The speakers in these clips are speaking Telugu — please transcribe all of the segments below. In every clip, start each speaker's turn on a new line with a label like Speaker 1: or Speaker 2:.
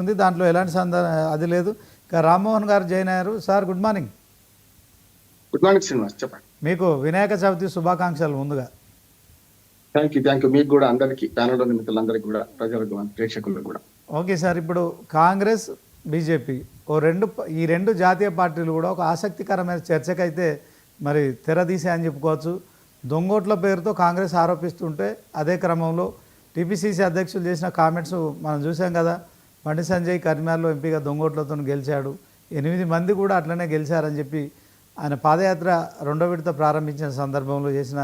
Speaker 1: ఉంది, దాంట్లో ఎలాంటి అది లేదు. ఇక రామ్మోహన్ గారు జాయిన్ అయ్యారు. Sir good morning.
Speaker 2: Good morning Srinivas, చెప్పండి.
Speaker 1: మీకు వినాయక చవితి శుభాకాంక్షలు ముందుగా.
Speaker 2: Thank you. మీకు కూడా, అందరికీ, ప్యానల్లోని మిత్రులందరికీ కూడా, ప్రజలకు, ప్రేక్షకులకు కూడా.
Speaker 1: ఓకే సార్, ఇప్పుడు కాంగ్రెస్ బీజేపీ ఈ రెండు జాతీయ పార్టీలు కూడా ఒక ఆసక్తికరమైన చర్చకైతే మరి తెరదీసే అని చెప్పుకోవచ్చు. దొంగోట్ల పేరుతో కాంగ్రెస్ ఆరోపిస్తుంటే అదే క్రమంలో టీపీసీసీ అధ్యక్షులు చేసిన కామెంట్స్ మనం చూసాం కదా. బండి సంజయ్ కరీంనగర్లో ఎంపీగా దొంగోట్లతో గెలిచాడు, 8 మంది కూడా అట్లనే గెలిచారని చెప్పి ఆయన పాదయాత్ర 2వ విడత ప్రారంభించిన సందర్భంలో చేసిన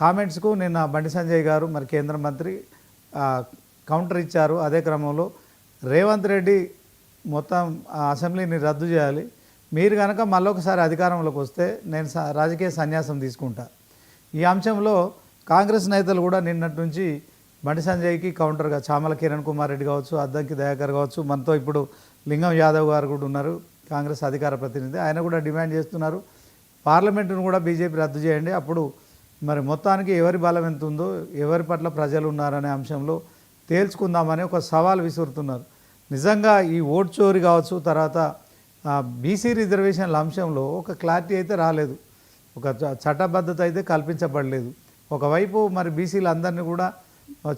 Speaker 1: కామెంట్స్కు నిన్న బండి సంజయ్ గారు మరి కేంద్ర మంత్రి కౌంటర్ ఇచ్చారు. అదే క్రమంలో రేవంత్ రెడ్డి మొత్తం అసెంబ్లీని రద్దు చేయాలి, మీరు కనుక మళ్ళొకసారి అధికారంలోకి వస్తే నేను రాజకీయ సన్యాసం తీసుకుంటా. ఈ అంశంలో కాంగ్రెస్ నేతలు కూడా నిన్నటి నుంచి బండి సంజయ్కి కౌంటర్గా చామల కిరణ్ కుమార్ రెడ్డి కావచ్చు, అద్దంకి దయాకర్ కావచ్చు, మనతో ఇప్పుడు లింగం యాదవ్ గారు కూడా ఉన్నారు, కాంగ్రెస్ అధికార ప్రతినిధి. ఆయన కూడా డిమాండ్ చేస్తున్నారు పార్లమెంటును కూడా బీజేపీ రద్దు చేయండి, అప్పుడు మరి మొత్తానికి ఎవరి బలం ఎంత ఉందో, ఎవరి పట్ల ప్రజలు ఉన్నారనే అంశంలో తేల్చుకుందామని ఒక సవాల్ విసురుతున్నారు. నిజంగా ఈ ఓట్ చోరీ కావచ్చు, తర్వాత బీసీ రిజర్వేషన్ల అంశంలో ఒక క్లారిటీ అయితే రాలేదు, ఒక చట్టబద్ధత అయితే కల్పించబడలేదు. ఒకవైపు మరి బీసీలు అందరినీ కూడా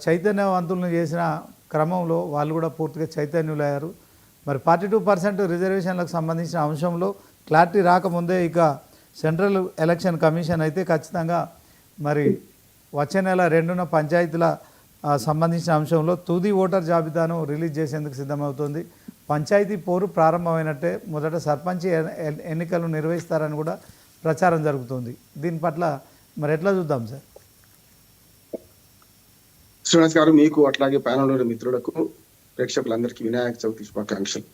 Speaker 1: చైతన్యవంతులను చేసిన క్రమంలో వాళ్ళు కూడా పూర్తిగా చైతన్యులయ్యారు. మరి 42% రిజర్వేషన్లకు సంబంధించిన అంశంలో క్లారిటీ రాకముందే ఇక సెంట్రల్ ఎలక్షన్ కమిషన్ అయితే ఖచ్చితంగా మరి వచ్చే నెల 2న పంచాయతీల సంబంధించిన అంశంలో తుది ఓటర్ జాబితాను రిలీజ్ చేసేందుకు సిద్ధమవుతుంది. పంచాయతీ పోరు ప్రారంభమైనట్టే, మొదట సర్పంచ్ ఎన్నికలు నిర్వహిస్తారని కూడా ప్రచారం జరుగుతుంది. దీని పట్ల మరి ఎట్లా చూద్దాం సార్?
Speaker 2: శ్రీనివాస్ గారు, మీకు అట్లాగే ప్యానల్లోని మిత్రులకు, ప్రేక్షకులందరికీ వినాయక చవితి శుభాకాంక్షలు.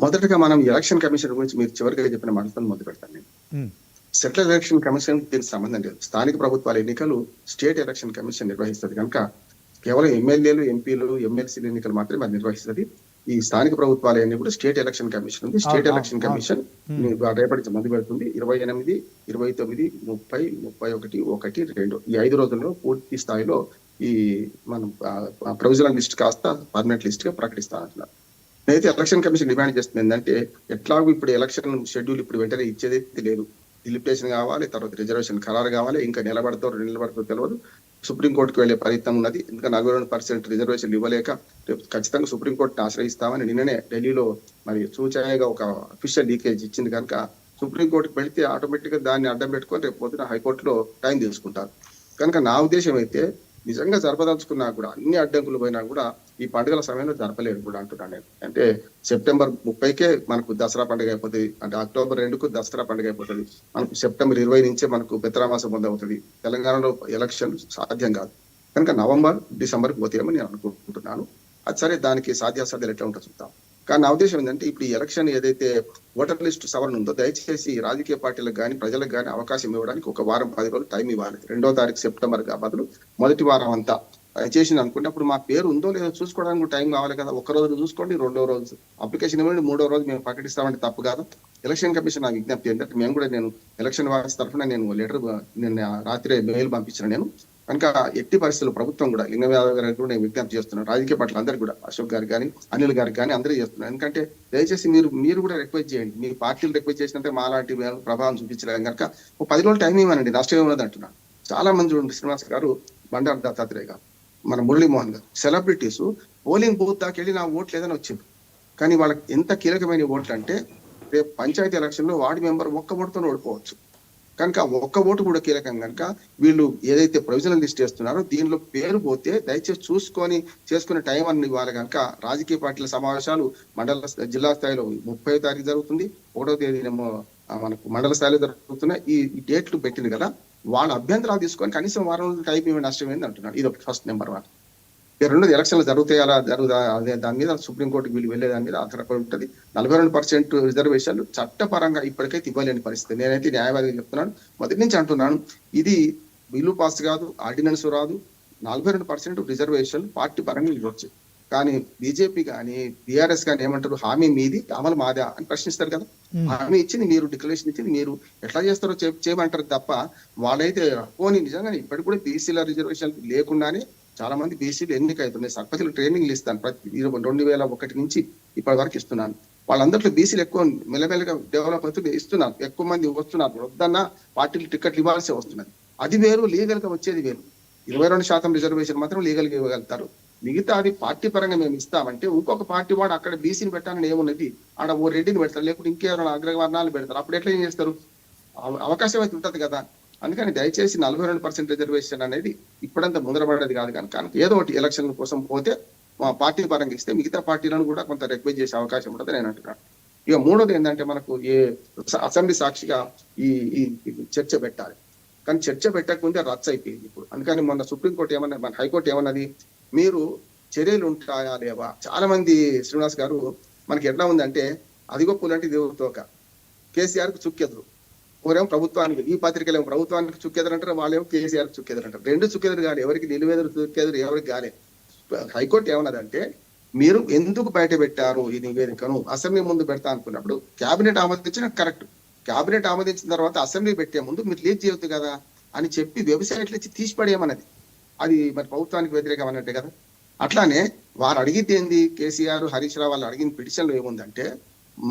Speaker 2: మొదటగా మనం ఎలక్షన్ కమిషన్ గురించి మీరు చివరిగా చెప్పిన మాటతో మొదలు పెడతాను. నేను సెంట్రల్ ఎలక్షన్ కమిషన్ దీనికి సంబంధం లేదు. స్థానిక ప్రభుత్వాల ఎన్నికలు స్టేట్ ఎలక్షన్ కమిషన్ నిర్వహిస్తుంది కనుక కేవలం ఎమ్మెల్యేలు, ఎంపీలు, ఎమ్మెల్సీల ఎన్నికలు మాత్రమే అది నిర్వహిస్తుంది. ఈ స్థానిక ప్రభుత్వాల ఎన్ని కూడా స్టేట్ ఎలక్షన్ కమిషన్ ఉంది. స్టేట్ ఎలక్షన్ కమిషన్ రేపటి మంది పెడుతుంది. 28, 29, 30, 31, 1, 2 ఈ 5 రోజుల్లో పూర్తి స్థాయిలో ఈ మనం ప్రొవిజనల్ లిస్ట్ కాస్త పర్మనెంట్ లిస్ట్ గా ప్రకటిస్తానంటున్నారు. నేనైతే ఎలక్షన్ కమిషన్ డిమాండ్ చేస్తుంది ఏంటంటే, ఎట్లాగో ఇప్పుడు ఎలక్షన్ షెడ్యూల్ ఇప్పుడు వెంటనే ఇచ్చేదైతే లేదు, డిలిమిటేషన్ కావాలి, తర్వాత రిజర్వేషన్ ఖరారు కావాలి, ఇంకా నిలబడతారు నిలబడతారో తెలియదు. సుప్రీంకోర్టుకు వెళ్లే ప్రయత్నం ఉన్నది. ఎందుకంటే 42% రిజర్వేషన్ ఇవ్వలేక ఖచ్చితంగా సుప్రీంకోర్టును ఆశ్రయిస్తామని నిన్ననే ఢిల్లీలో మరి సూచనగా ఒక అఫీషియల్ లీకేజ్ ఇచ్చింది కనుక సుప్రీంకోర్టుకు వెళితే ఆటోమేటిక్ గా దాన్ని అడ్డం పెట్టుకొని రేపు పొద్దున హైకోర్టులో టైం తీసుకుంటారు. కనుక నా ఉద్దేశం అయితే నిజంగా జరపదలుచుకున్నా కూడా అన్ని అడ్డంకులు పోయినా కూడా ఈ పండుగల సమయంలో జరపలేరు కూడా అంటున్నాను నేను. అంటే సెప్టెంబర్ 30కే మనకు దసరా పండుగ అయిపోతుంది, అంటే అక్టోబర్ 2కు దసరా పండుగ అయిపోతుంది, మనకు సెప్టెంబర్ 20 నుంచే మనకు పెత్తరామాసం మొదలవుతుంది. తెలంగాణలో ఎలక్షన్ సాధ్యం కాదు కనుక నవంబర్, డిసెంబర్కి పోతామని నేను అనుకుంటున్నాను. అది సరే, దానికి సాధ్యాసాధ్యాలు ఎట్లా ఉంటుందో చూద్దాం. కానీ నా ఉద్దేశం ఏంటంటే, ఇప్పుడు ఈ ఎలక్షన్ ఏదైతే ఓటర్ లిస్టు సవరణ ఉందో దయచేసి రాజకీయ పార్టీలకు కానీ ప్రజలకు కానీ అవకాశం ఇవ్వడానికి ఒక వారం 10 రోజులు టైం ఇవ్వాలి. 2వ తారీఖు సెప్టెంబర్ బదులు మొదటి వారం అంతా చేసింది అనుకుంటే అప్పుడు మా పేరు ఉందో లేదో చూసుకోవడానికి టైం కావాలి కదా. 1 రోజు చూసుకోండి, 2వ రోజు అప్లికేషన్ ఇవ్వండి, 3వ రోజు మేము ప్రకటిస్తామంటే తప్పు కాదు. ఎలక్షన్ కమిషన్ నా విజ్ఞప్తి ఏంటంటే, మేము కూడా నేను ఎలక్షన్ వాయిస్ తరఫున నేను లెటర్ నిన్న రాత్రి మెయిల్ పంపించిన నేను. కనుక ఎట్టి పరిస్థితుల్లో ప్రభుత్వం కూడా, లింగం యాదవ్ గారికి కూడా నేను విజ్ఞప్తి చేస్తున్నాను, రాజకీయ పార్టీలు అందరికీ కూడా, అశోక్ గారికి కానీ అనిల్ గారికి కానీ అందరూ చేస్తున్నాను. ఎందుకంటే దయచేసి మీరు కూడా రిక్వెస్ట్ చేయండి. మీ పార్టీలు రిక్వెస్ట్ చేసినంటే మాలాంటి ప్రభావం చూపించలేదు కనుక 10 రోజులు టైం ఇవ్వనండి, నష్టం ఉన్నది అంటున్నాను. చాలా మంది చూడండి, శ్రీనివాస్ గారు, బండారు దత్తాత్రేయ గారు, మన మురళీమోహన్ గారు, సెలబ్రిటీస్ పోలింగ్ బూత్ దాకా వెళ్ళి నా ఓట్లు లేదని వచ్చింది. కానీ వాళ్ళకి ఎంత కీలకమైన ఓట్లు అంటే, రేపు పంచాయతీ ఎలక్షన్ లో వార్డు మెంబర్ ఒక్క ఓటుతో ఓడిపోవచ్చు కనుక ఒక్క ఓటు కూడా కీలకం. కనుక వీళ్ళు ఏదైతే ప్రొవిజనల్ లిస్ట్ చేస్తున్నారో దీనిలో పేరు పోతే దయచేసి చూసుకొని చేసుకునే టైం అన్ని ఇవ్వాలి. కనుక రాజకీయ పార్టీల సమావేశాలు జిల్లా స్థాయిలో 30వ తారీఖు జరుగుతుంది, 1వ తేదీనేమో మనకు మండల స్థాయిలో జరుగుతున్నాయి. ఈ డేట్లు పెట్టింది కదా, వాళ్ళ అభ్యంతరాలు తీసుకొని కనీసం వారం రోజులు టైం ఇవ్వండి, నష్టం ఏంది అంటున్నాను. ఇది ఒక ఫస్ట్ నెంబర్ 1. 2 ఎలక్షన్లు జరుగుతాయి, అలా అదే దాని మీద సుప్రీంకోర్టుకి వీళ్ళు వెళ్లే దాని మీద ఆధారపడి ఉంటుంది. 42% రిజర్వేషన్లు చట్టపరంగా ఇప్పటికైతే ఇవ్వలేని పరిస్థితి. నేనైతే న్యాయవాదిగా చెప్తున్నాను, మొదటి నుంచి అంటున్నాను, ఇది బిల్లు పాస్ కాదు, ఆర్డినెన్స్ రాదు. 42% రిజర్వేషన్లు పార్టీ పరంగా ఇవ్వచ్చు. కానీ బీజేపీ కానీ బీఆర్ఎస్ కానీ ఏమంటారు, హామీ మీది అమలు మాదా అని ప్రశ్నిస్తారు కదా. హామీ ఇచ్చింది మీరు, డిక్లరేషన్ ఇచ్చింది మీరు, ఎట్లా చేస్తారో చేయమంటారు తప్ప వాళ్ళైతే పోనీ నిజంగానే ఇప్పటికి కూడా బీసీల రిజర్వేషన్ లేకుండానే చాలా మంది బీసీలు ఎన్నికవుతున్నాయి. సర్పంచులు ట్రైనింగ్లు ఇస్తాను ప్రతి 2001 నుంచి ఇప్పటి వరకు ఇస్తున్నాను. వాళ్ళందరిలో బీసీలు ఎక్కువ మెల్లమెల్లగా డెవలప్ అవుతుంది, ఇస్తున్నారు, ఎక్కువ మంది వస్తున్నారు. వద్దన్న పార్టీలు టికెట్లు ఇవ్వాల్సి వస్తున్నది. అది వేరు, లీగల్ గా వచ్చేది వేరు. 22% రిజర్వేషన్ మాత్రం లీగల్ గా ఇవ్వగలుగుతారు. మిగతా అది పార్టీ పరంగా మేము ఇస్తామంటే ఇంకొక పార్టీ వాడు అక్కడ బీసీని పెట్టాలని ఏమున్నది, ఆడ ఓ రెడ్డిని పెడతారు, లేకుంటే ఇంకేమైనా అగ్రవర్ణాలు పెడతారు. అప్పుడు ఎట్లా ఏం చేస్తారు? అవకాశం అయితే ఉంటది కదా. అందుకని దయచేసి 42% రిజర్వేషన్ అనేది ఇప్పుడంతా ముందరపడేది కాదు. కానీ ఏదో ఒకటి ఎలక్షన్ కోసం పోతే మా పార్టీ పరంగా ఇస్తే మిగతా పార్టీలను కూడా కొంత రిక్వెస్ట్ చేసే అవకాశం ఉంటుంది నేను అంటున్నాను. ఇక మూడోది ఏంటంటే మనకు అసెంబ్లీ సాక్షిగా ఈ చర్చ పెట్టాలి. కానీ చర్చ పెట్టకముందే రచ్చ అయిపోయింది ఇప్పుడు. అందుకని మొన్న సుప్రీంకోర్టు ఏమన్నా, మన హైకోర్టు ఏమన్నది, మీరు చర్యలు ఉంటాయా లేవా? చాలా మంది శ్రీనివాస్ గారు మనకి ఎట్లా ఉందంటే అదిగో పులంటి దేవుతోక, కేసీఆర్ కు చుక్కెదురు, ఓరేమో ప్రభుత్వానికి, ఈ పత్రికలు ఏమో ప్రభుత్వానికి చుక్కెదురు అంటారు, వాళ్ళేమో కేసీఆర్ కు చుక్కెదురు అంటారు. రెండు చుక్కెదురు కాదు, ఎవరికి నిలువెదురు చుక్కెదురు ఎవరికి కాలే. హైకోర్టు ఏమన్నదంటే మీరు ఎందుకు బయట పెట్టారు ఈ నివేదికను, అసెంబ్లీ ముందు పెడతా అనుకున్నప్పుడు కేబినెట్ ఆమోదించిన కరెక్ట్, కేబినెట్ ఆమోదించిన తర్వాత అసెంబ్లీ పెట్టే ముందు మీరు లీక్ చేయొద్దు కదా అని చెప్పి వెబ్సైట్లు ఇచ్చి తీసిపడేయమన్నది. అది మరి ప్రభుత్వానికి వ్యతిరేకం అన్నట్టే కదా. అట్లానే వారు అడిగితే ఏంది, కేసీఆర్ హరీష్ రావు వాళ్ళు అడిగిన పిటిషన్లో ఏముందంటే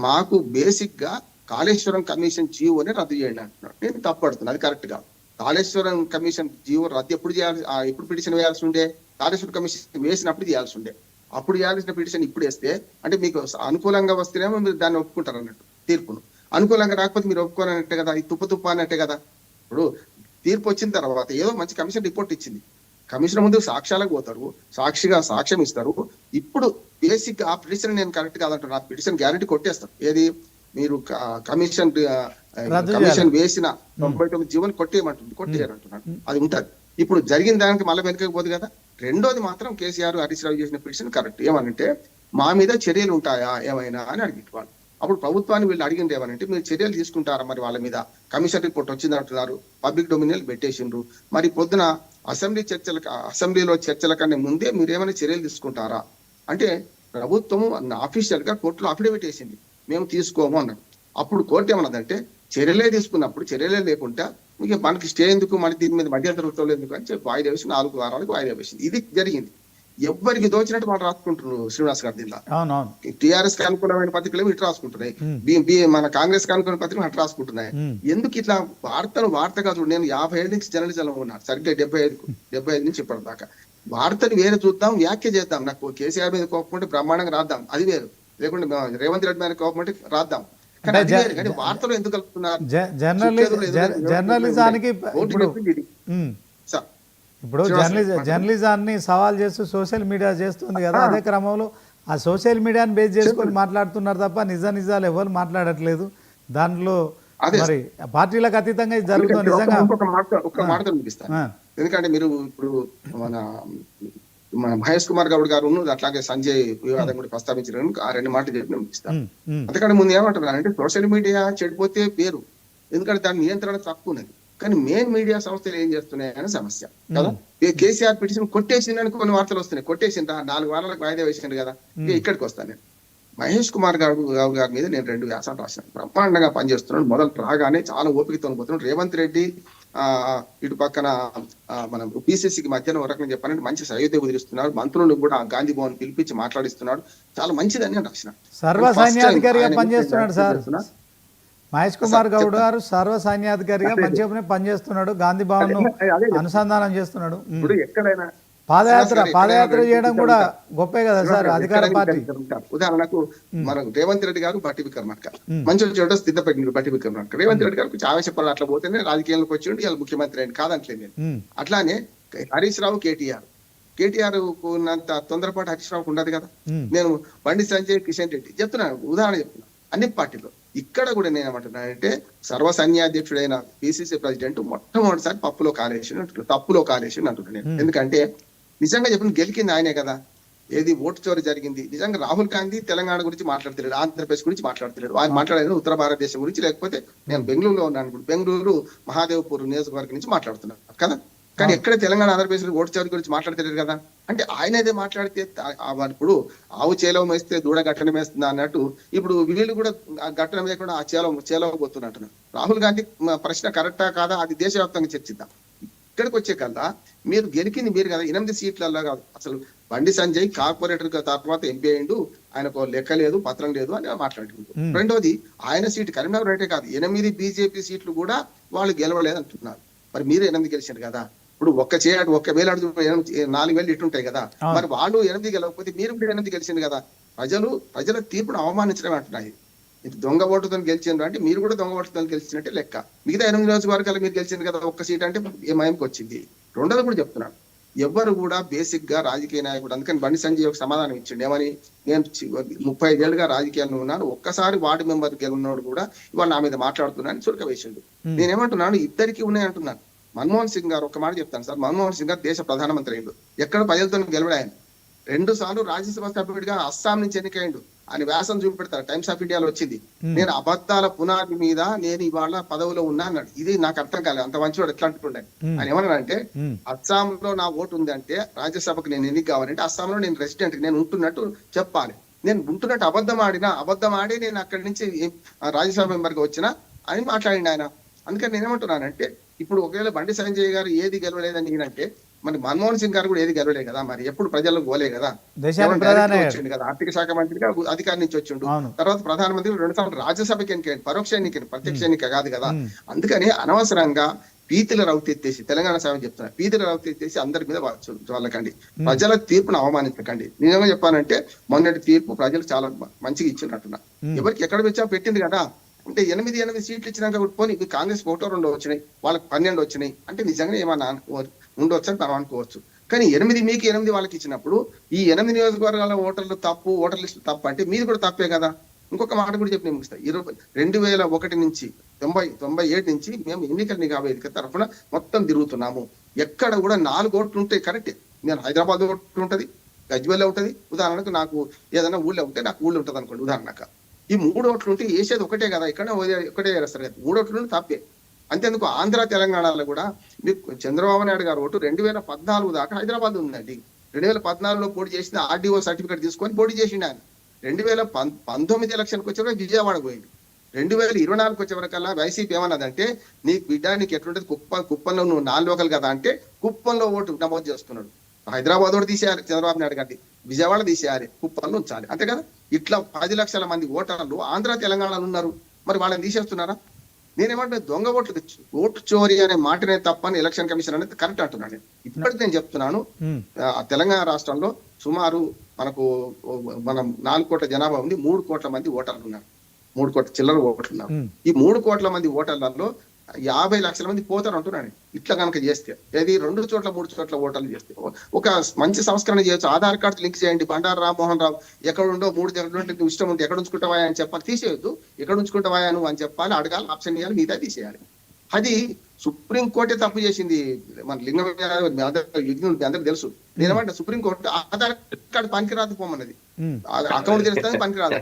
Speaker 2: మాకు బేసిక్ గా కాళేశ్వరం కమిషన్ జీవోని రద్దు చేయండి అంటున్నాడు. నేను తప్పడుతున్నాను, అది కరెక్ట్ కాదు. కాళేశ్వరం కమిషన్ జీవో రద్దు ఎప్పుడు చేయాలి, ఎప్పుడు పిటిషన్ వేయాల్సి ఉండే, కాళేశ్వరం కమిషన్ వేసినప్పుడు చేయాల్సి ఉండే. అప్పుడు చేయాల్సిన పిటిషన్ ఇప్పుడు వేస్తే అంటే మీకు అనుకూలంగా వస్తేనేమో మీరు దాన్ని ఒప్పుకుంటారు అన్నట్టు తీర్పును, అనుకూలంగా రాకపోతే మీరు ఒప్పుకోనట్టే కదా, ఇది తుప్ప అన్నట్టే కదా. ఇప్పుడు తీర్పు వచ్చిన తర్వాత ఏదో మంచి కమిషన్ రిపోర్ట్ ఇచ్చింది, కమిషన్ ముందు సాక్ష్యాలకు పోతారు, సాక్ష్యం ఇస్తారు. ఇప్పుడు బేసిక్ ఆ పిటిషన్ నేను కరెక్ట్ కాదంటాను, ఆ పిటిషన్ గ్యారెంటీ కొట్టేస్తారు. ఏది మీరు కమిషన్ వేసిన 99 జీవోని కొట్టేయమంటున్నాడు, అది ఉంటది. ఇప్పుడు జరిగిన దానికి మళ్ళీ వెనకపోదు కదా. రెండోది మాత్రం కేసీఆర్ హరీష్ రావు చేసిన పిటిషన్ కరెక్ట్. ఏమనంటే మా మీద చర్యలు ఉంటాయా ఏమైనా అని అడిగిట్టు. అప్పుడు ప్రభుత్వాన్ని వీళ్ళు అడిగింది ఏమనంటే మీరు చర్యలు తీసుకుంటారా మరి వాళ్ళ మీద, కమిషన్ రిపోర్ట్ వచ్చింది అంటున్నారు, పబ్లిక్ డొమినియన్ పెట్టేసిండ్రు, మరి పొద్దున అసెంబ్లీలో చర్చల కన్నా ముందే మీరు ఏమైనా చర్యలు తీసుకుంటారా అంటే ప్రభుత్వం ఆఫీషియల్ గా కోర్టులో అఫిడవిట్ వేసింది, మేము తీసుకోము అన్నాడు. అప్పుడు కోర్టు ఏమన్నదంటే చర్యలే తీసుకున్నప్పుడు చర్యలే లేకుండా ఇక మనకి స్టే ఎందుకు, మన దీని మీద మధ్యంతర ఉత్తర్వులు ఎందుకు అని చెప్పి వాయిదా వేసి 4 వారాలకు వాయిదా వేసింది. ఇది జరిగింది. ఎవ్వరికి దోచినట్టు వాళ్ళు రాసుకుంటున్నారు శ్రీనివాస్ గారి దీనిలో. టీఆర్ఎస్ కి అనుకూలమైన పత్రికలు ఇటు రాసుకుంటున్నాయి, మన కాంగ్రెస్ కి అనుకూలమైన పత్రికలు అటు రాసుకుంటున్నాయి. ఎందుకు ఇట్లా వార్తగా చూడు, నేను 50 ఏళ్ళ నుంచి జర్నలిజంలో ఉన్నాను, సరిగ్గా 75 నుంచి ఇప్పటిదాకా. వార్తని వేరే చూద్దాం, వ్యాఖ్య చేద్దాం. నాకు కేసీఆర్ మీద కోపం ఉంటే బ్రహ్మాండంగా రాద్దాం, అది వేరు. లేకుంటే రేవంత్ రెడ్డి మీద కోపం ఉంటే రాద్దాం. వార్తలు ఎందుకు కలుపుతున్నారు?
Speaker 1: జర్నలిజానికి ఇప్పుడు జర్నలిజాన్ని సవాల్ చేస్తూ సోషల్ మీడియా చేస్తుంది కదా, అదే క్రమంలో ఆ సోషల్ మీడియాని బేస్ చేసుకొని మాట్లాడుతున్నారు తప్ప నిజాలు ఎవరు మాట్లాడట్లేదు. దాంట్లో మరి పార్టీలకు అతీతంగా ఇది జరుగుతుంది నిజంగా.
Speaker 2: ఒక మాట వినిపిస్తాను, ఎందుకంటే మీరు ఇప్పుడు మన మహేష్ కుమార్ గౌడ్ గారు అట్లాగే సంజయ్ వివాదం కూడా ప్రస్తావించారు, ఆ 2 మాటలు చెప్పి వినిపిస్తాను. అందుకని ముందు ఏమంటున్నారంటే సోషల్ మీడియా చెడిపోతే పేరు, ఎందుకంటే దాని నియంత్రణ తక్కువ ఉన్నది. కానీ మెయిన్ మీడియా సంస్థలు ఏం చేస్తున్నాయని సమస్య కదా. కేసీఆర్ పిటిషన్ కొట్టేసిందని కొన్ని వార్తలు వస్తున్నాయి, కొట్టేసిందా 4 వారాలకు వాయిదా వేసింది కదా. ఇక్కడికి వస్తాను నేను. మహేష్ కుమార్ గారి మీద నేను 2 వ్యాసాలు రాశాను. బ్రహ్మాండంగా పనిచేస్తున్నాడు, మొదలు రాగానే చాలా ఓపికతో పోతున్నాడు. రేవంత్ రెడ్డి ఇటు పక్కన మనం పిసిసికి మధ్యన ఒక రకంగా చెప్పాలంటే మంచి సయోధ్య కుదిరిస్తున్నారు, మంత్రులను కూడా గాంధీ భవన్ పిలిపించి మాట్లాడిస్తున్నాడు, చాలా మంచిదని నేను రాసిన.
Speaker 1: సర్వ సైన్యాధికారిగా పనిచేస్తున్నాడు సార్ మహేష్ కుమార్ గౌడ్ గారు, సర్వ సైన్యాధికారిగా మంచిగానే పనిచేస్తున్నాడు, గాంధీ భవన్ అనుసంధానం చేస్తున్నాడు.
Speaker 2: ఇప్పుడు ఎక్కడైనా
Speaker 1: పాదయాత్ర చేయడం కూడా గొప్పే కదా సార్ అధికార పార్టీ.
Speaker 2: ఉదాహరణకు మనం రేవంత్ రెడ్డి గారు బట్టి విక్రమార్క మంచి చోట స్థిత పెట్టిండు. బట్టి విక్రమార్క రేవంత్ రెడ్డి గారు ఆవేశపడాలి, అట్లా పోతేనే రాజకీయాల్లోకి వచ్చి ఇలా ముఖ్యమంత్రి అయింది కాదంటలేదు నేను. అట్లానే హరీష్ రావు కేటీఆర్ ఉన్నంత తొందరపాటు హరీష్ రావుకు ఉండదు కదా. నేను బండి సంజయ్, కిషన్ రెడ్డి చెప్తున్నాను, ఉదాహరణ చెప్తున్నా. అన్ని పార్టీలో ఇక్కడ కూడా నేను ఏమంటున్నానంటే సర్వసైన్యాధ్యక్షుడైన పిసిసి ప్రెసిడెంట్ మొట్టమొదటిసారి తప్పులో కాలేషన్ అంటున్నాను నేను. ఎందుకంటే నిజంగా చెప్పిన గెలికింది ఆయనే కదా. ఏది ఓటు చోరీ జరిగింది నిజంగా. రాహుల్ గాంధీ తెలంగాణ గురించి మాట్లాడుతున్నాడు, ఆంధ్రప్రదేశ్ గురించి మాట్లాడుతున్నాడు, ఆయన మాట్లాడేది ఉత్తర భారతదేశం గురించి. లేకపోతే నేను బెంగళూరులో ఉన్నాను, ఇప్పుడు బెంగళూరు మహాదేవ్పూర్ నియోజకవర్గం నుంచి మాట్లాడుతున్నాను కదా. కానీ ఎక్కడ తెలంగాణ ఆంధ్రప్రదేశ్ ఓటు చోరీ గురించి మాట్లాడతలేరు కదా. అంటే ఆయన ఏదే మాట్లాడితే ఇప్పుడు ఆవు చేలవ వేస్తే దూడ గట్టన వేస్తుంది అన్నట్టు ఇప్పుడు వీళ్ళు కూడా గట్టన వేయకుండా ఆ చేలవ పోతున్నట్టున్నారు. రాహుల్ గాంధీ ప్రశ్న కరెక్టా కాదా అది దేశవ్యాప్తంగా చర్చిద్దాం. ఇక్కడికి వచ్చే కల్లా మీరు గెలికింది మీరు కదా 8 సీట్లలో కాదు. అసలు బండి సంజయ్ కార్పొరేటర్ తర్వాత ఎంపీ అయిండు, ఆయనకు లెక్క లేదు పత్రం లేదు అని మాట్లాడుకుంటారు. రెండోది ఆయన సీటు కరీంనగర్ రైటే కాదు 8 బీజేపీ సీట్లు కూడా వాళ్ళు గెలవలేదు అంటున్నారు. మరి మీరు 8 గెలిచారు కదా. ఇప్పుడు ఒక్కవేళ 4,000 ఇటుంటాయి కదా. మరి వాళ్ళు 8 గెలవకపోతే మీరు కూడా 8 గెలిచింది కదా. ప్రజల తీర్పును అవమానించడం అంటున్నాయి. ఇది దొంగ ఓటుతో గెలిచిండ్రు అంటే మీరు కూడా దొంగ ఓటుతో గెలిచినట్టే లెక్క. మిగతా 8 నియోజకవర్గాలు మీరు గెలిచింది కదా, ఒక్క సీట్ అంటే ఏమైంకి వచ్చింది. రెండోది కూడా చెప్తున్నాను, ఎవ్వరు కూడా బేసిక్ గా రాజకీయ నాయకుడు, అందుకని బండి సంజయ్ ఒక సమాధానం ఇచ్చిండు ఏమని, నేను 35 ఏళ్ళుగా రాజకీయాల్లో ఉన్నాను, ఒక్కసారి వార్డు మెంబర్ గెలిచినోడు కూడా ఇవాళ నా మీద మాట్లాడుతున్నాను చురక వేసిండు. నేనేమంటున్నాను, ఇద్దరికి ఉన్నాయి అంటున్నాను. మన్మోహన్ సింగ్ గారు, ఒక మాట చెప్తాను సార్, మన్మోహన్ సింగ్ గారు దేశ ప్రధానమంత్రి అయ్యిండు, ఎక్కడ ప్రజలతో గెలవడు ఆయన. 2 సార్లు రాజ్యసభ సభ్యుడిగా అస్సాం నుంచి ఎన్నికైండు. ఆయన వ్యాసం చూపెడతారు, టైమ్స్ ఆఫ్ ఇండియాలో వచ్చింది. నేను అబద్ధాల పునాది మీద నేను ఇవాళ పదవిలో ఉన్నా అన్నాడు. ఇది నాకు అర్థం కాలేదు, అంత మంచివాడు ఎట్లా అంటుండే. ఆయన ఏమన్నాడంటే, అస్సాంలో నా ఓటు ఉంది అంటే రాజ్యసభకు నేను ఎన్నిక కావాలంటే అస్సాంలో నేను రెసిడెంట్, నేను ఉంటున్నట్టు చెప్పాలి. నేను ఉంటున్నట్టు అబద్ధం ఆడి నేను అక్కడి నుంచి రాజ్యసభ మెంబర్ గా వచ్చినా అని మాట్లాడింది ఆయన. అందుకని నేనేమంటున్నానంటే, ఇప్పుడు ఒకవేళ బండి సంజయ్ గారు ఏది గెలవలేదని నేనంటే, మరి మన్మోహన్ సింగ్ గారు కూడా ఏది గెలవలే కదా, మరి ఎప్పుడు ప్రజలకు పోలే కదా, వచ్చిండు కదా, ఆర్థిక శాఖ మంత్రిగా అధికారి నుంచి వచ్చిండు, తర్వాత ప్రధానమంత్రి 2 సార్లు రాజ్యసభకి ఎన్నికైంది, పరోక్ష ఎన్నిక ప్రత్యక్ష ఎన్నిక కాదు కదా. అందుకని అనవసరంగా పీతిల రౌతెత్తేసి, తెలంగాణ సభ చెప్తున్నా, పీతిల రౌతెత్తేసి అందరి మీద వాళ్ళకండి, ప్రజల తీర్పును అవమానించకండి. నిజంగా చెప్పానంటే మొన్నటి తీర్పు ప్రజలు చాలా మంచిగా ఇచ్చినట్టున్నా, ఎవరికి ఎక్కడ వచ్చా పెట్టింది కదా. అంటే 8 సీట్లు ఇచ్చినాక పోనీ కాంగ్రెస్ 1-2 వచ్చినాయి, వాళ్ళకి 12 వచ్చినాయి అంటే నిజంగా ఏమన్నా ఉండవచ్చు అని మనం అనుకోవచ్చు. కానీ 8 మీకు 8 వాళ్ళకి ఇచ్చినప్పుడు ఈ 8 నియోజకవర్గాల ఓటర్లు తప్పు, ఓటర్ లిస్టు తప్పు అంటే మీది కూడా తప్పే కదా. ఇంకొక మాట కూడా చెప్పి నేను ముగిస్తాను. 2001 నుంచి 97 నుంచి మేము ఎన్నికల నిఘా వేదిక తరఫున మొత్తం తిరుగుతున్నాము. ఎక్కడ కూడా 4 ఓట్లు ఉంటాయి కరెక్టే. నేను హైదరాబాద్ ఓట్లు ఉంటది, గజ్వేల్ ఉంటది, ఉదాహరణకు నాకు ఏదైనా ఊళ్ళో ఉంటే నాకు ఊళ్ళో ఉంటది అనుకోండి ఉదాహరణకు. ఈ 3 ఓట్లు ఉంటే వేసేది ఒకటే కదా, ఇక్కడ ఒకటే వేస్తారు కదా. 3 ఓట్లు తప్పే. అంతేందుకు ఆంధ్ర తెలంగాణలో కూడా మీకు చంద్రబాబు నాయుడు గారు ఓటు 2014 దాకా హైదరాబాద్ ఉందండి. 2014లో పోటీ చేసిన ఆర్డీఓ సర్టిఫికేట్ తీసుకొని పోటీ చేసిండు ఆయన. 2019 ఎలక్షన్కి వచ్చేవరకు విజయవాడ పోయింది. 2024 వచ్చే వరకల్లా వైసీపీ ఏమన్నదంటే, నీకు బిడ్డ నీకు ఎట్లుంటది, కుప్పంలో నువ్వు 4 లోకల్ కదా అంటే కుప్పంలో ఓటు నమోదు చేస్తున్నాడు. హైదరాబాద్ ఓటు తీసేయాలి చంద్రబాబు నాయుడు గారిని, విజయవాడ తీసేయాలి, కుప్పంలో ఉంచాలి, అంతే కదా. ఇట్లా 10 లక్షల మంది ఓటర్లు ఆంధ్ర తెలంగాణలో ఉన్నారు, మరి వాళ్ళని తీసేస్తున్నారా? నేనేమంటే దొంగ ఓటు చోరీ అనే మాటనే తప్పని ఎలక్షన్ కమిషన్ అనేది కరెక్ట్ అంటున్నాను. ఇప్పటికి నేను చెప్తున్నాను, తెలంగాణ రాష్ట్రంలో సుమారు మనం 4 కోట్ల జనాభా ఉంది, 3 కోట్ల మంది ఓటర్లు ఉన్నారు, 3 కోట్ల చిల్లర ఓటర్లు ఉన్నారు. ఈ 3 కోట్ల మంది ఓటర్లలో 50 లక్షల మంది పోతారు అంటున్నాను. ఇట్లా కనుక చేస్తే ఏది 2 చోట్ల 3 చోట్ల ఓటర్లు చేస్తే ఒక మంచి సంస్కరణ చేయొచ్చు. ఆధార్ కార్డు లింక్ చేయండి. బండారు రామ్మోహన్ రావు ఎక్కడ ఉండో 3 దగ్గర నువ్వు ఇష్టం ఉంటే ఎక్కడ ఉంచుకుంటావా అని చెప్పాలి, తీసేయొద్దు. ఎక్కడ ఉంచుకుంటావా నువ్వు అని చెప్పాలి, అడగాలి, ఆప్షన్ ఇవ్వాలి, మిగతా తీసేయాలి. అది సుప్రీంకోర్టే తప్పు చేసింది. మన లింగం అందరికి తెలుసు. నేనేమంటే సుప్రీంకోర్టు ఆధార్ కార్డు పనికిరాదు పోమన్నది, అకౌంట్ తెలుస్తుంది పనికిరాదు.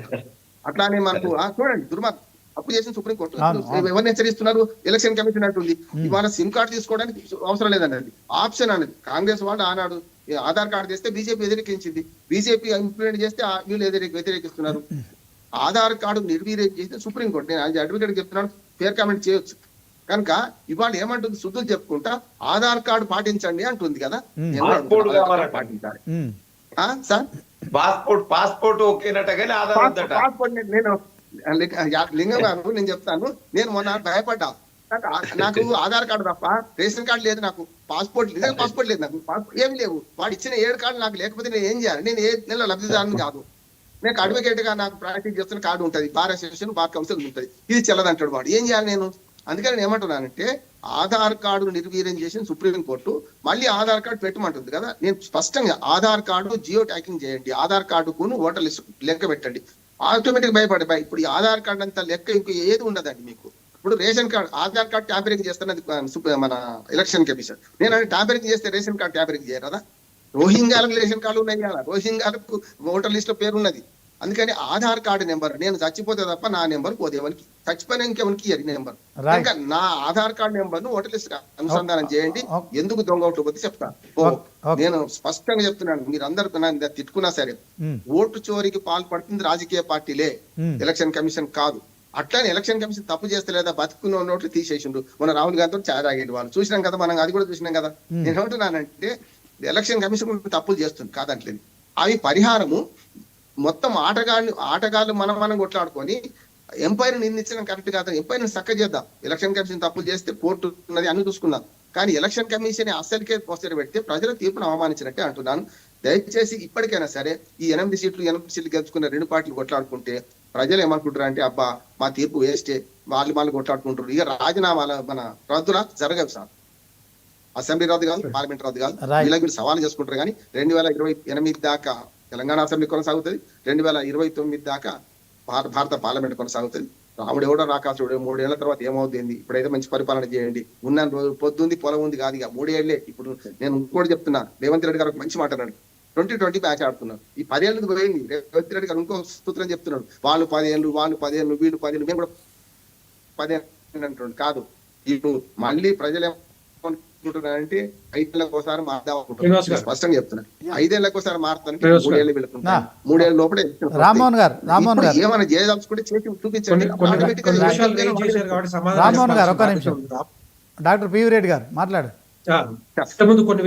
Speaker 2: అట్లానే మనకు చూడండి దుర్మార్గం అప్పు చేసిన సుప్రీంకోర్టు ఎవరిని హెచ్చరిస్తున్నారు, ఎలక్షన్ కమిషన్ అంటుంది. ఇవాళ సిమ్ కార్డు తీసుకోవడానికి అవసరం లేదన్నది, ఆప్షన్ అనేది. కాంగ్రెస్ వాళ్ళు ఆనాడు ఆధార్ కార్డు చేస్తే బీజేపీ వ్యతిరేకించింది, బీజేపీ ఇంప్లిమెంట్ చేస్తే వీళ్ళు వ్యతిరేకిస్తున్నారు. ఆధార్ కార్డు నిర్వీర్యం చేస్తే సుప్రీంకోర్టు, నేను అడ్వకేట్ చెప్తున్నాను, ఫేర్ కామెంట్ చేయొచ్చు. కనుక ఇవాళ ఏమంటుంది, శుద్ధులు చెప్పుకుంటా ఆధార్ కార్డు పాటించండి అంటుంది కదా. పాటించాలి సార్,
Speaker 3: పాస్పోర్ట్ ఓకేనట కానీ
Speaker 2: పాస్పోర్ట్ నేను లింగం గారు నేను చెప్తాను, నేను మొన్న భయపడ్డా. నాకు ఆధార్ కార్డు తప్ప రేషన్ కార్డు లేదు, నాకు పాస్పోర్ట్ లేదు, నాకు ఏమి లేవు. వాడు ఇచ్చిన 7 కార్డు నాకు లేకపోతే నేను ఏం చేయాలి? నేను ఏ నెల లబ్ధిదారుని కాదు. నేను అడ్వకేట్ గా నాకు ప్రాక్టీస్ చేస్తున్న కార్డు ఉంటుంది, బార్ అసోసియేషన్, బార్ కౌన్సిల్ ఉంటుంది. ఇది చెల్లదంటాడు వాడు, ఏం చేయాలి నేను? అందుకని నేను ఏమంటున్నానంటే, ఆధార్ కార్డు నిర్వీర్యం చేసిన సుప్రీంకోర్టు మళ్ళీ ఆధార్ కార్డు పెట్టమంటుంది కదా. నేను స్పష్టంగా ఆధార్ కార్డు జియో ట్యాకింగ్ చేయండి, ఆధార్ కార్డుకు ఓటర్ లిస్ట్ లెక్క పెట్టండి, ఆటోమేటిక్ భయపడిపోయి. ఇప్పుడు ఈ ఆధార్ కార్డు అంతా లెక్క ఇంకో ఏది ఉండదండి మీకు. ఇప్పుడు ration card, Aadhaar card tampering చేస్తున్నది మన ఎలక్షన్ కమిషన్. నేను ట్యాంపరింగ్ చేస్తే రేషన్ కార్డు ట్యాంపరింగ్ చేయరా? రోహింగ్యాలకు రేషన్ కార్డు ఉన్నాయి కదా, రోహింగ్యాలకు ఓటర్ లిస్ట్ లో పేరు ఉన్నది. అందుకని ఆధార్ కార్డు నెంబర్, నేను చచ్చిపోతే తప్ప నా నెంబర్ పోదేవనికి, చచ్చిపోయినా ఇంకెవరికి ఇయ్యరు నెంబర్. ఇంకా నా ఆధార్ కార్డు నెంబర్ ను ఓటర్ లిస్ట్ అనుసంధానం చేయండి. ఎందుకు దొంగ ఓట్లు పోతే చెప్తా. నేను స్పష్టంగా చెప్తున్నాను, మీరు అందరు తిట్టుకున్నా సరే, ఓటు చోరీకి పాల్పడుతుంది రాజకీయ పార్టీలే, ఎలక్షన్ కమిషన్ కాదు. అట్లానే ఎలక్షన్ కమిషన్ తప్పు చేస్తలేదా, బతుకున్న నోట్లు తీసేసిండు. మన రాహుల్ గాంధీతో ఛాయ్ తాగేది వాళ్ళు చూసినాం కదా, మనం అది కూడా చూసినాం కదా. నేను ఏమంటున్నానంటే ఎలక్షన్ కమిషన్ కూడా తప్పులు చేస్తుంది కాదంటలేదు. అవి పరిహారము మొత్తం ఆటగాళ్ళు మనం కొట్లాడుకొని ఎంపైర్ నిందించడం కరెక్ట్ కాదు. ఎంపైర్ చక్క చేద్దాం. ఎలక్షన్ కమిషన్ తప్పులు చేస్తే కోర్టు ఉన్నది అన్ని చూసుకుందాం. కానీ ఎలక్షన్ కమిషన్ అసలుకే పోస్టర్ పెడితే ప్రజల తీర్పును అవమానించినట్టే అంటున్నాను. దయచేసి ఇప్పటికైనా సరే ఈ 8 సీట్లు గెలుచుకున్న 2 పార్టీలు కొట్లాడుకుంటే ప్రజలు ఏమనుకుంటారు అంటే అబ్బా మా తీర్పు వేస్టే, వాళ్ళు కొట్లాడుకుంటారు. ఇక రాజీనామాల మన రద్దులా జరగవు సార్. అసెంబ్లీ రద్దు కాదు, పార్లమెంట్ రద్దు కాదు. వీళ్ళకి మీరు సవాలు చేసుకుంటారు. కానీ 2028 దాకా తెలంగాణ అసెంబ్లీ కొనసాగుతుంది, 2029 దాకా భారత పార్లమెంట్ కొనసాగుతుంది. రాముడు ఎవడో రాకాసుడు 3 ఏళ్ల తర్వాత ఏమవుతుంది? ఇప్పుడైతే మంచి పరిపాలన చేయండి. ఉన్న రోజు పొద్దుంది పొలం ఉంది కాదు, ఇక 3 ఏళ్లే. ఇప్పుడు నేను ఇంకోటి చెప్తున్నా, రేవంత్ రెడ్డి గారు ఒక మంచి మాట అన్నాడు. 2020 బ్యాచ్ ఆడుతున్నారు. ఈ 10 ఏళ్ళకి పోయింది. రేవంత్ రెడ్డి గారు ఇంకో సూత్రం చెప్తున్నాడు, వాళ్ళు 10 ఏళ్ళు, వీళ్ళు 10 ఏళ్ళు, మేము కూడా 10 ఏళ్ళు అంటున్నాడు. కాదు, ఇప్పుడు మళ్ళీ ప్రజలు ఏమనుకుంటున్నారంటే 5 ఏళ్ళకి ఒకసారి మారుదాం. స్పష్టంగా చెప్తున్నా, 5 ఏళ్ళకి ఒకసారి మారుతానికి 3 ఏళ్ళు వెళ్తున్నాయి. 3 ఏళ్ళ లోపలే
Speaker 1: రామ్మోహన్ గారు
Speaker 2: ఏమైనా చేయదలుచుకుంటే చేసి చూపించండి.
Speaker 1: రామ్మోహన్ గారు ఒక నిమిషం. డాక్టర్ పివి రెడ్డి గారు మాట్లాడు.
Speaker 4: ముందు కొన్ని